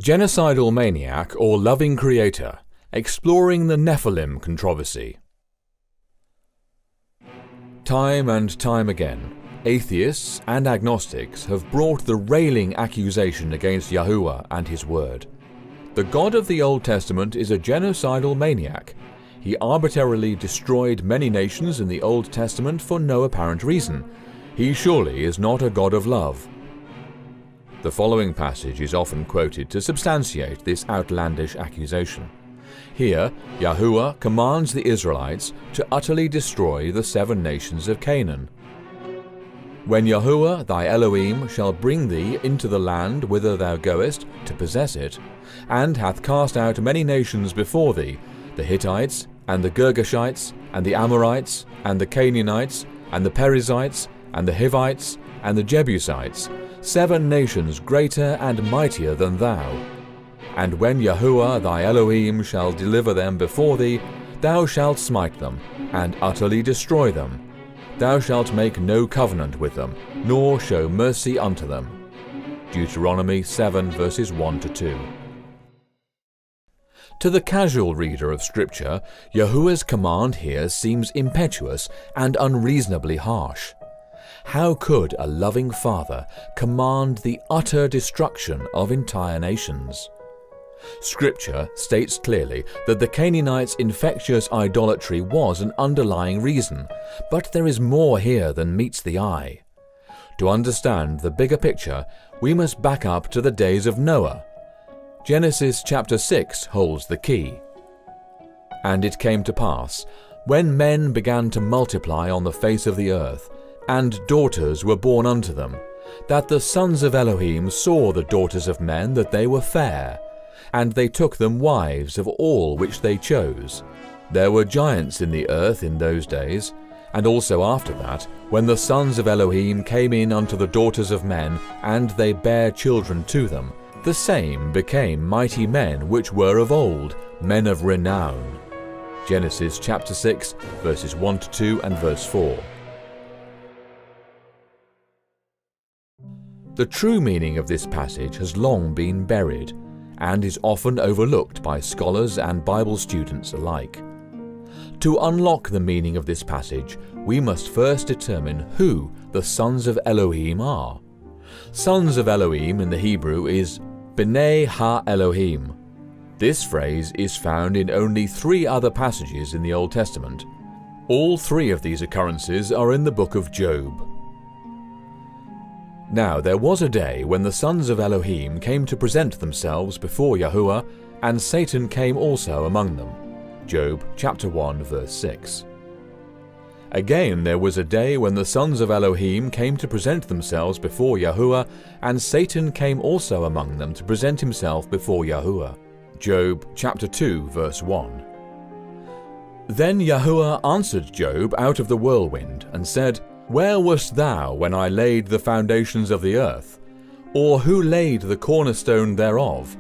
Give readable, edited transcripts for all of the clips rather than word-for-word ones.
Genocidal Maniac or Loving Creator, exploring the Nephilim controversy. Time and time again, atheists and agnostics have brought the railing accusation against Yahuwah and his word. The God of the Old Testament is a genocidal maniac. He arbitrarily destroyed many nations in the Old Testament for no apparent reason. He surely is not a God of love. The following passage is often quoted to substantiate this outlandish accusation. Here, Yahuwah commands the Israelites to utterly destroy the 7 nations of Canaan. When Yahuwah thy Elohim shall bring thee into the land whither thou goest to possess it, and hath cast out many nations before thee, the Hittites, and the Girgashites, and the Amorites, and the Canaanites, and the Perizzites, and the Hivites, and the Jebusites, 7 nations greater and mightier than thou. And when Yahuwah thy Elohim shall deliver them before thee, thou shalt smite them, and utterly destroy them. Thou shalt make no covenant with them, nor show mercy unto them. Deuteronomy 7 verses 1-2. To the casual reader of Scripture, Yahuwah's command here seems impetuous and unreasonably harsh. How could a loving father command the utter destruction of entire nations? Scripture states clearly that the Canaanites' infectious idolatry was an underlying reason, but there is more here than meets the eye. To understand the bigger picture, we must back up to the days of Noah. Genesis chapter 6 holds the key. And it came to pass, when men began to multiply on the face of the earth, and daughters were born unto them, that the sons of Elohim saw the daughters of men that they were fair, and they took them wives of all which they chose. There were giants in the earth in those days, and also after that, when the sons of Elohim came in unto the daughters of men, and they bare children to them, the same became mighty men which were of old, men of renown. Genesis chapter 6, verses 1-2 and verse 4. The true meaning of this passage has long been buried, and is often overlooked by scholars and Bible students alike. To unlock the meaning of this passage, we must first determine who the sons of Elohim are. Sons of Elohim in the Hebrew is B'nai Ha-Elohim. This phrase is found in only 3 other passages in the Old Testament. All 3 of these occurrences are in the book of Job. Now there was a day when the sons of Elohim came to present themselves before Yahuwah, and Satan came also among them. Job chapter 1 verse 6. Again there was a day when the sons of Elohim came to present themselves before Yahuwah, and Satan came also among them to present himself before Yahuwah. Job chapter 2 verse 1. Then Yahuwah answered Job out of the whirlwind, and said, Where wast thou when I laid the foundations of the earth? Or who laid the cornerstone thereof?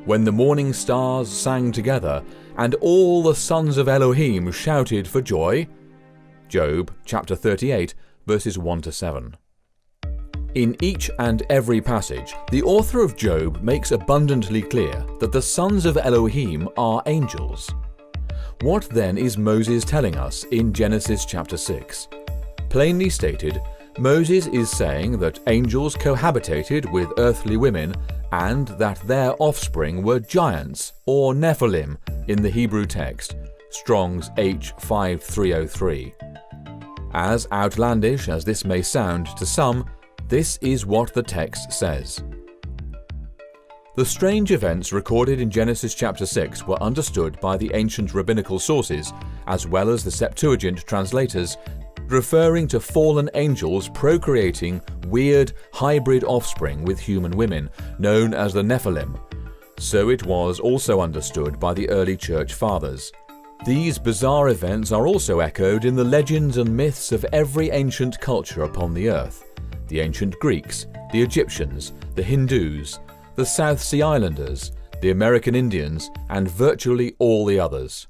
When the morning stars sang together, and all the sons of Elohim shouted for joy? Job chapter 38, verses 1-7. In each and every passage, the author of Job makes abundantly clear that the sons of Elohim are angels. What then is Moses telling us in Genesis chapter 6? Plainly stated, Moses is saying that angels cohabitated with earthly women, and that their offspring were giants, or Nephilim, in the Hebrew text, Strong's H5303. As outlandish as this may sound to some, this is what the text says. The strange events recorded in Genesis chapter 6 were understood by the ancient rabbinical sources, as well as the Septuagint translators, referring to fallen angels procreating weird hybrid offspring with human women, known as the Nephilim. So it was also understood by the early church fathers. These bizarre events are also echoed in the legends and myths of every ancient culture upon the earth: the ancient Greeks, the Egyptians, the Hindus, the South Sea Islanders, the American Indians, and virtually all the others.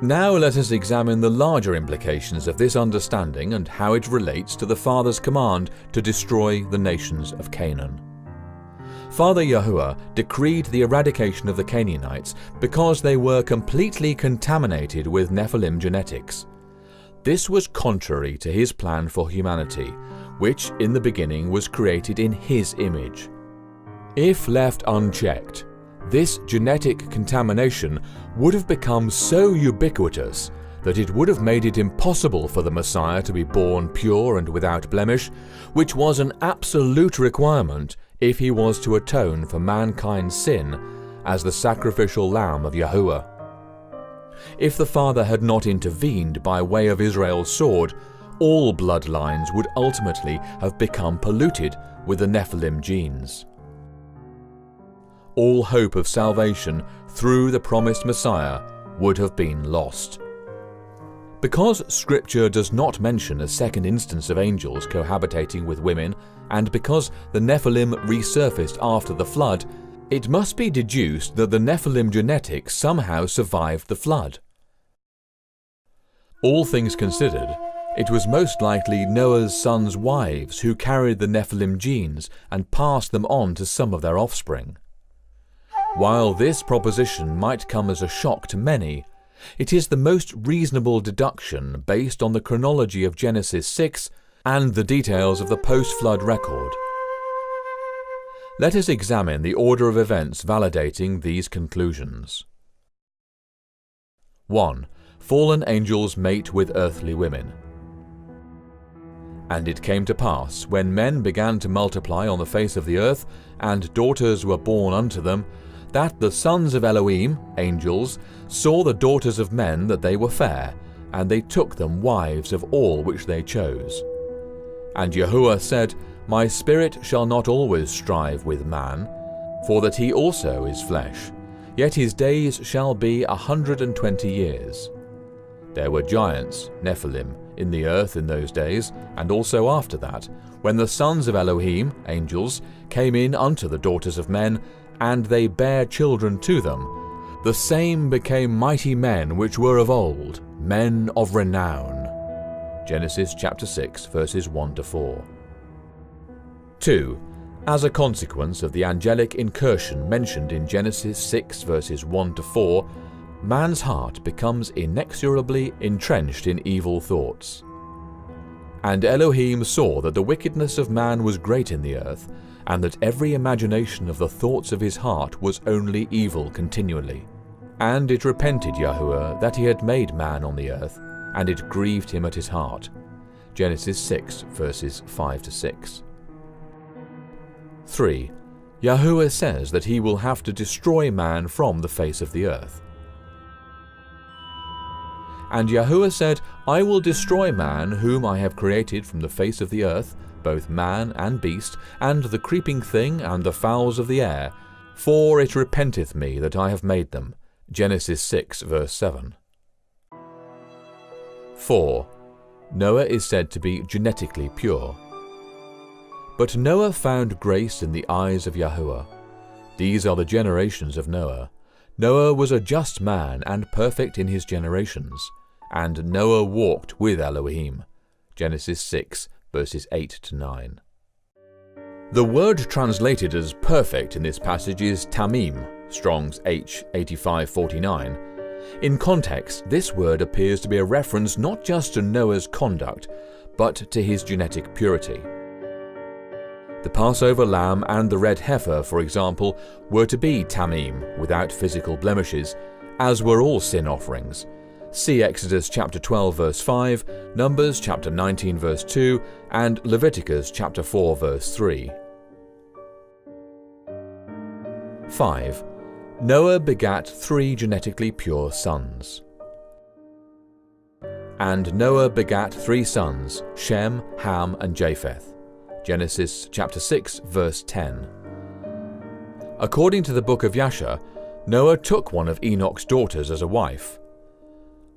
Now let us examine the larger implications of this understanding and how it relates to the Father's command to destroy the nations of Canaan. Father Yahuwah decreed the eradication of the Canaanites because they were completely contaminated with Nephilim genetics. This was contrary to his plan for humanity, which in the beginning was created in his image. If left unchecked, this genetic contamination would have become so ubiquitous that it would have made it impossible for the Messiah to be born pure and without blemish, which was an absolute requirement if he was to atone for mankind's sin as the sacrificial lamb of Yahuwah. If the Father had not intervened by way of Israel's sword, all bloodlines would ultimately have become polluted with the Nephilim genes. All hope of salvation through the promised Messiah would have been lost. Because Scripture does not mention a second instance of angels cohabitating with women, and because the Nephilim resurfaced after the flood, it must be deduced that the Nephilim genetics somehow survived the flood. All things considered, it was most likely Noah's sons' wives who carried the Nephilim genes and passed them on to some of their offspring. While this proposition might come as a shock to many, it is the most reasonable deduction based on the chronology of Genesis 6 and the details of the post-flood record. Let us examine the order of events validating these conclusions. 1. Fallen angels mate with earthly women. And it came to pass, when men began to multiply on the face of the earth, and daughters were born unto them, that the sons of Elohim, angels, saw the daughters of men that they were fair, and they took them wives of all which they chose. And Yahuwah said, My spirit shall not always strive with man, for that he also is flesh, yet his days shall be 120 years. There were giants, Nephilim, in the earth in those days, and also after that, when the sons of Elohim, angels, came in unto the daughters of men, and they bare children to them. The same became mighty men which were of old, men of renown. Genesis chapter 6, verses 1-4. 2. As a consequence of the angelic incursion mentioned in Genesis 6, verses 1-4, man's heart becomes inexorably entrenched in evil thoughts. And Elohim saw that the wickedness of man was great in the earth, and that every imagination of the thoughts of his heart was only evil continually. And it repented Yahuwah that he had made man on the earth, and it grieved him at his heart. Genesis 6, verses 5-6. 3. Yahuwah says that he will have to destroy man from the face of the earth. And Yahuwah said, I will destroy man whom I have created from the face of the earth, both man and beast, and the creeping thing and the fowls of the air, for it repenteth me that I have made them. Genesis 6, verse 7. 4. Noah is said to be genetically pure. But Noah found grace in the eyes of Yahuwah. These are the generations of Noah. Noah was a just man and perfect in his generations, and Noah walked with Elohim. Genesis 6, verses 8-9. The word translated as perfect in this passage is tamim, Strong's H 8549. In context, this word appears to be a reference not just to Noah's conduct, but to his genetic purity. The Passover lamb and the red heifer, for example, were to be tamim, without physical blemishes, as were all sin offerings. See Exodus chapter 12 verse 5, Numbers chapter 19 verse 2, and Leviticus chapter 4 verse 3. 5. Noah begat 3 genetically pure sons. And Noah begat 3 sons, Shem, Ham, and Japheth. Genesis chapter 6 verse 10. According to the book of Yasher, Noah took one of Enoch's daughters as a wife.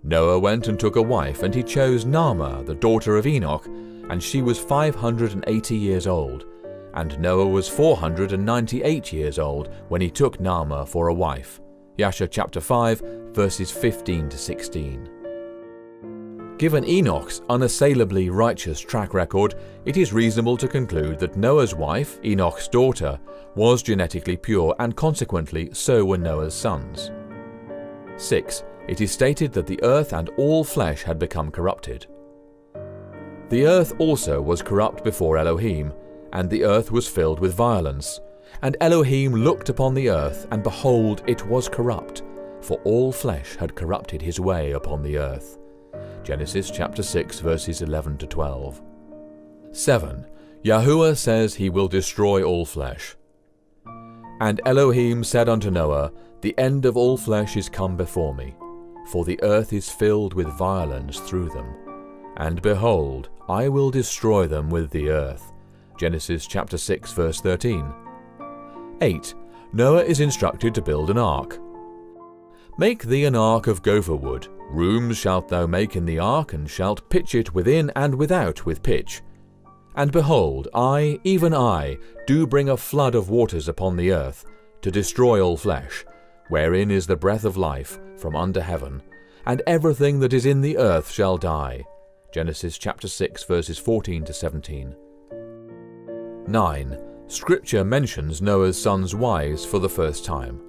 Noah went and took a wife, and he chose Naamah, the daughter of Enoch, and she was 580 years old, and Noah was 498 years old when he took Naamah for a wife. Yasher chapter 5, verses 15-16. Given Enoch's unassailably righteous track record, it is reasonable to conclude that Noah's wife, Enoch's daughter, was genetically pure, and consequently so were Noah's sons. 6. It is stated that the earth and all flesh had become corrupted. The earth also was corrupt before Elohim, and the earth was filled with violence. And Elohim looked upon the earth, and behold, it was corrupt, for all flesh had corrupted his way upon the earth. Genesis chapter 6 verses 11 to 12. 7. Yahuwah says he will destroy all flesh. And Elohim said unto Noah, The end of all flesh is come before me, for the earth is filled with violence through them. And behold, I will destroy them with the earth. Genesis chapter 6 verse 13. 8. Noah is instructed to build an ark. Make thee an ark of gopher wood. Rooms shalt thou make in the ark, and shalt pitch it within and without with pitch. And behold, I, even I, do bring a flood of waters upon the earth, to destroy all flesh, wherein is the breath of life from under heaven, and everything that is in the earth shall die. Genesis chapter 6 verses 14 to 17. 9. Scripture mentions Noah's sons' wives for the first time.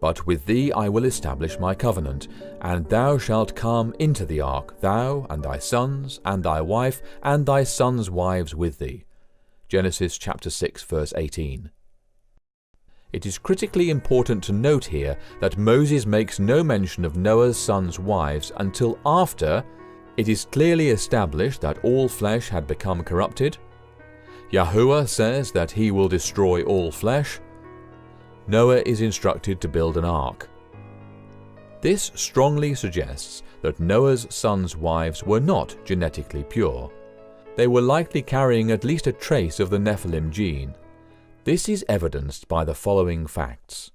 But with thee I will establish my covenant, and thou shalt come into the ark, thou, and thy sons, and thy wife, and thy sons' wives with thee. Genesis chapter 6 verse 18. It is critically important to note here that Moses makes no mention of Noah's sons' wives until after it is clearly established that all flesh had become corrupted. Yahuwah says that he will destroy all flesh. Noah is instructed to build an ark. This strongly suggests that Noah's sons' wives were not genetically pure. They were likely carrying at least a trace of the Nephilim gene. This is evidenced by the following facts.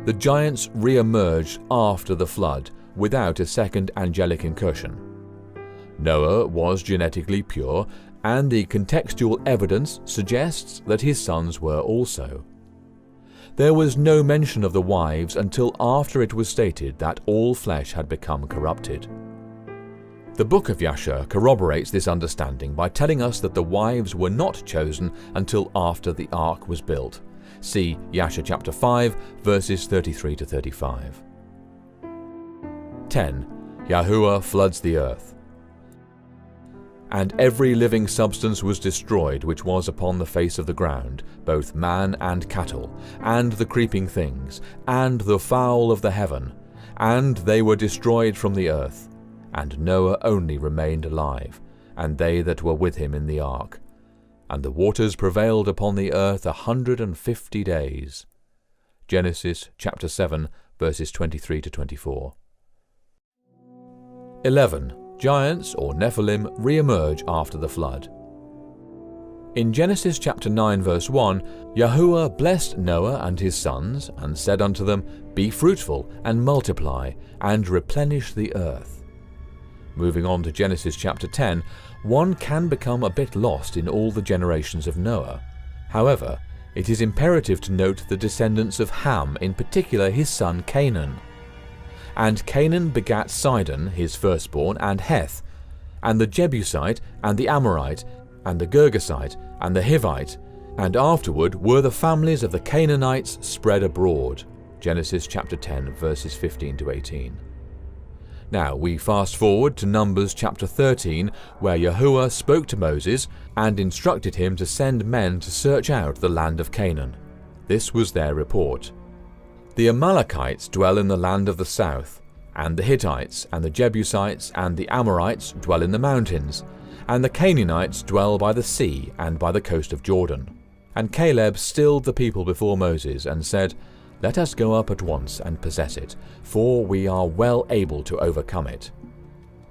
The giants re-emerged after the flood without a second angelic incursion. Noah was genetically pure, and the contextual evidence suggests that his sons were also. There was no mention of the wives until after it was stated that all flesh had become corrupted. The book of Yasher corroborates this understanding by telling us that the wives were not chosen until after the ark was built. See Yasher chapter 5 verses 33 to 35. 10. Yahuwah floods the earth. And every living substance was destroyed which was upon the face of the ground, both man and cattle, and the creeping things, and the fowl of the heaven, and they were destroyed from the earth. And Noah only remained alive, and they that were with him in the ark. And the waters prevailed upon the earth 150 days. Genesis chapter 7 verses 23 to 24. 11. Giants, or Nephilim, re-emerge after the flood. In Genesis chapter 9 verse 1, Yahuwah blessed Noah and his sons, and said unto them, Be fruitful, and multiply, and replenish the earth. Moving on to Genesis chapter 10, one can become a bit lost in all the generations of Noah. However, it is imperative to note the descendants of Ham, in particular his son Canaan. And Canaan begat Sidon, his firstborn, and Heth, and the Jebusite, and the Amorite, and the Girgasite, and the Hivite, and afterward were the families of the Canaanites spread abroad. Genesis chapter 10 verses 15 to 18. Now we fast forward to Numbers chapter 13, where Yahuwah spoke to Moses and instructed him to send men to search out the land of Canaan. This was their report. The Amalekites dwell in the land of the south, and the Hittites, and the Jebusites, and the Amorites dwell in the mountains, and the Canaanites dwell by the sea and by the coast of Jordan. And Caleb stilled the people before Moses, and said, Let us go up at once and possess it, for we are well able to overcome it.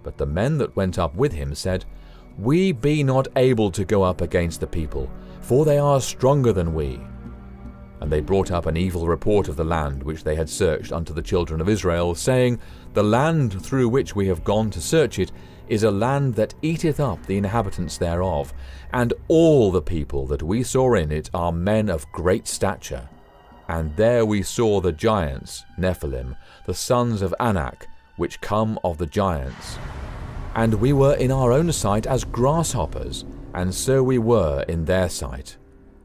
But the men that went up with him said, We be not able to go up against the people, for they are stronger than we. And they brought up an evil report of the land which they had searched unto the children of Israel, saying, The land through which we have gone to search it is a land that eateth up the inhabitants thereof, and all the people that we saw in it are men of great stature. And there we saw the giants, Nephilim, the sons of Anak, which come of the giants. And we were in our own sight as grasshoppers, and so we were in their sight.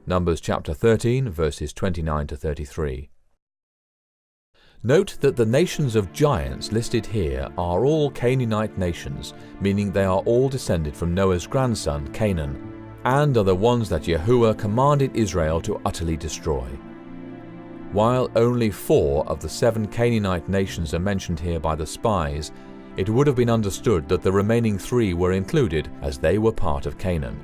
Numbers chapter 13, verses 29 to 33. Note that the nations of giants listed here are all Canaanite nations, meaning they are all descended from Noah's grandson Canaan, and are the ones that Yahuwah commanded Israel to utterly destroy. While only 4 of the 7 Canaanite nations are mentioned here by the spies, it would have been understood that the remaining 3 were included as they were part of Canaan.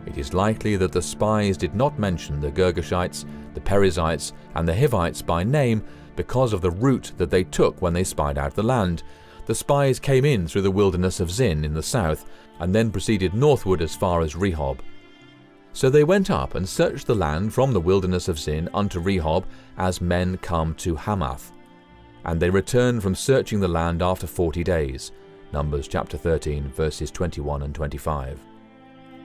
It is likely that the spies did not mention the Girgashites, the Perizzites, and the Hivites by name because of the route that they took when they spied out the land. The spies came in through the wilderness of Zin in the south, and then proceeded northward as far as Rehob. So they went up and searched the land from the wilderness of Zin unto Rehob, as men come to Hamath. And they returned from searching the land after 40 days. Numbers chapter 13, verses 21 and 25.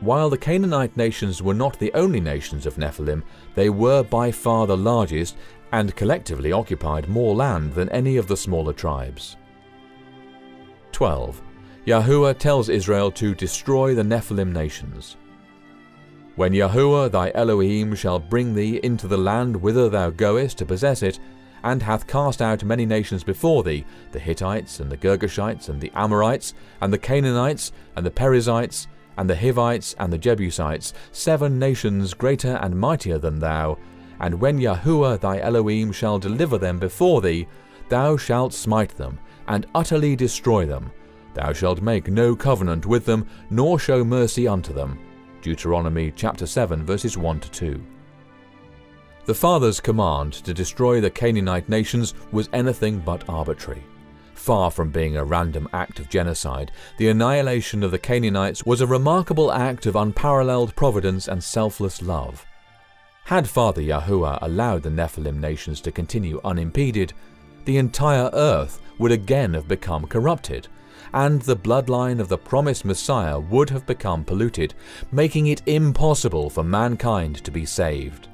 While the Canaanite nations were not the only nations of Nephilim, they were by far the largest and collectively occupied more land than any of the smaller tribes. 12. Yahuwah tells Israel to destroy the Nephilim nations. When Yahuwah thy Elohim shall bring thee into the land whither thou goest to possess it, and hath cast out many nations before thee, the Hittites, and the Girgashites, and the Amorites, and the Canaanites, and the Perizzites, and the Hivites, and the Jebusites, 7 nations greater and mightier than thou, and when Yahuwah thy Elohim shall deliver them before thee, thou shalt smite them, and utterly destroy them. Thou shalt make no covenant with them, nor show mercy unto them. Deuteronomy chapter 7, verses 1 to 2. The Father's command to destroy the Canaanite nations was anything but arbitrary. Far from being a random act of genocide, the annihilation of the Canaanites was a remarkable act of unparalleled providence and selfless love. Had Father Yahuwah allowed the Nephilim nations to continue unimpeded, the entire earth would again have become corrupted, and the bloodline of the promised Messiah would have become polluted, making it impossible for mankind to be saved.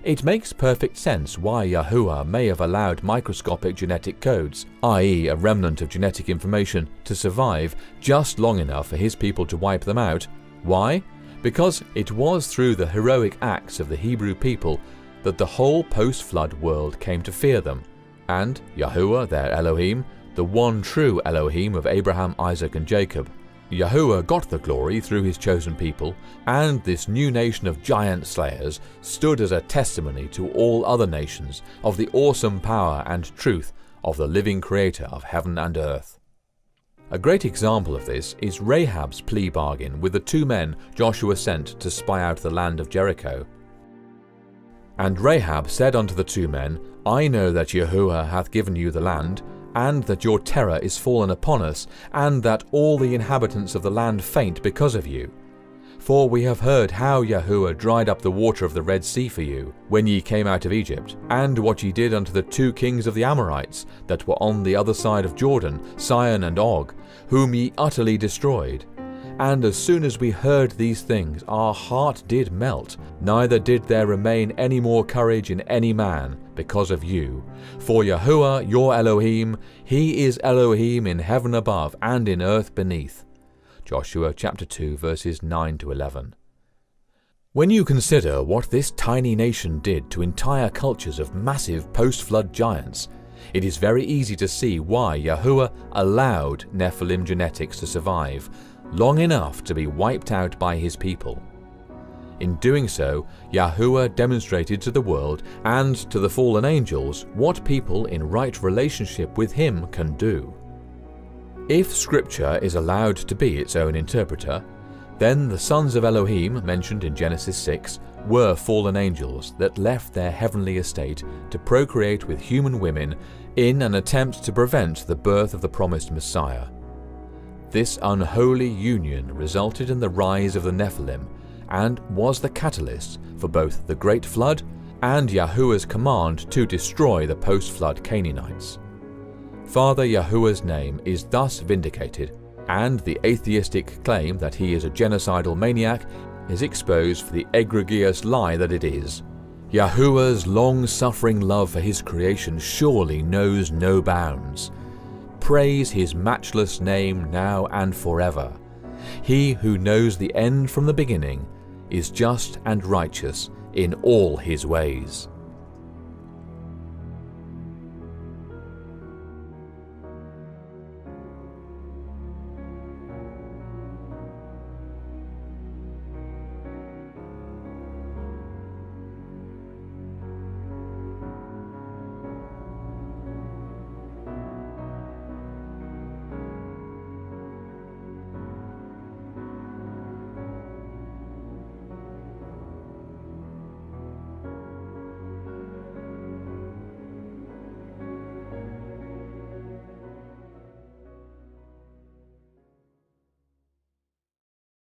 It makes perfect sense why Yahuwah may have allowed microscopic genetic codes, i.e. a remnant of genetic information, to survive just long enough for his people to wipe them out. Why? Because it was through the heroic acts of the Hebrew people that the whole post-flood world came to fear them, and Yahuwah their Elohim, the one true Elohim of Abraham, Isaac and Jacob. Yahuwah got the glory through his chosen people, and this new nation of giant slayers stood as a testimony to all other nations of the awesome power and truth of the living Creator of heaven and earth. A great example of this is Rahab's plea bargain with the 2 men Joshua sent to spy out the land of Jericho. And Rahab said unto the 2 men, I know that Yahuwah hath given you the land, and that your terror is fallen upon us, and that all the inhabitants of the land faint because of you. For we have heard how Yahuwah dried up the water of the Red Sea for you, when ye came out of Egypt, and what ye did unto the 2 kings of the Amorites, that were on the other side of Jordan, Sihon and Og, whom ye utterly destroyed. And as soon as we heard these things, our heart did melt, neither did there remain any more courage in any man, because of you. For Yahuwah your Elohim, he is Elohim in heaven above and in earth beneath. Joshua chapter 2, verses 9 to 11. When you consider what this tiny nation did to entire cultures of massive post-flood giants, it is very easy to see why Yahuwah allowed Nephilim genetics to survive long enough to be wiped out by his people. In doing so, Yahuwah demonstrated to the world and to the fallen angels what people in right relationship with him can do. If Scripture is allowed to be its own interpreter, then the sons of Elohim, mentioned in Genesis 6, were fallen angels that left their heavenly estate to procreate with human women in an attempt to prevent the birth of the promised Messiah. This unholy union resulted in the rise of the Nephilim, and was the catalyst for both the Great Flood and Yahuwah's command to destroy the post-flood Canaanites. Father Yahuwah's name is thus vindicated, and the atheistic claim that he is a genocidal maniac is exposed for the egregious lie that it is. Yahuwah's long-suffering love for his creation surely knows no bounds. praise his matchless name now and forever. He who knows the end from the beginning is just and righteous in all his ways.